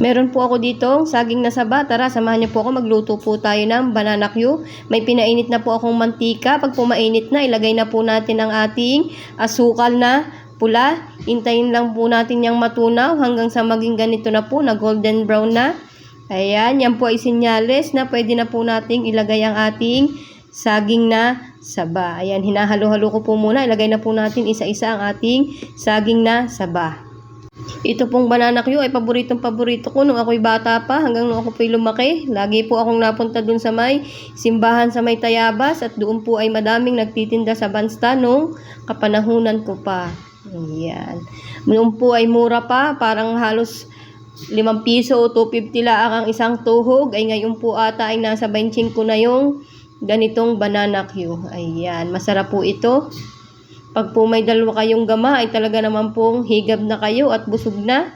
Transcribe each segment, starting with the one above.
Meron po ako ditong saging na saba. Tara, samahan niyo po ako. Magluto po tayo ng banana Q. May pinainit na po akong mantika. Pag pumainit na, ilagay na po natin ang ating asukal na pula. Hintayin lang po natin yung matunaw hanggang sa maging ganito na po, na golden brown na. Ayan, yan po ay sinyales na pwede na po nating ilagay ang ating saging na saba. Ayan, hinahalo-halo ko po muna. Ilagay na po natin isa-isa ang ating saging na saba. Ito pong banana Q ay paboritong-paborito ko nung ako'y bata pa hanggang nung ako po'y lumaki. Lagi po akong napunta dun sa may simbahan sa may Tayabas at doon po ay madaming nagtitinda sa bansta nung kapanahunan ko pa. Ayan. Noon po ay mura pa, parang halos 5 piso o 250 lang ang isang tuhog. Ay ngayon po ata ay nasa 25 na yung ganitong banana Q. Ayan, masarap po ito. Pag po may dalawa kayong gama ay talaga naman pong higab na kayo at busog na.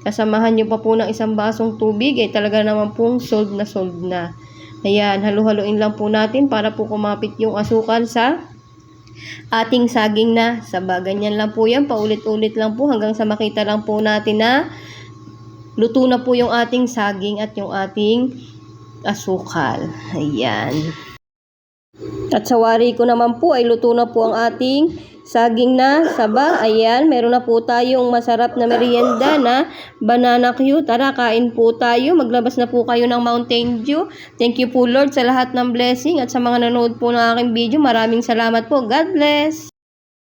Kasamahan nyo pa po ng isang basong tubig ay talaga naman pong sold na sold na. Ayan, halu-haluin lang po natin para po kumapit yung asukal sa ating saging na saba. Ganyan lang po yan, paulit-ulit lang po hanggang sa makita lang po natin na luto na po yung ating saging at yung ating asukal. Ayan. At sa wari ko naman po ay luto na po ang ating saging na saba. Ayan, meron na po tayong masarap na merienda na banana Q. Tara, kain po tayo. Maglabas na po kayo ng Mountain Dew. Thank you po Lord sa lahat ng blessing at sa mga nanood po ng aking video. Maraming salamat po. God bless!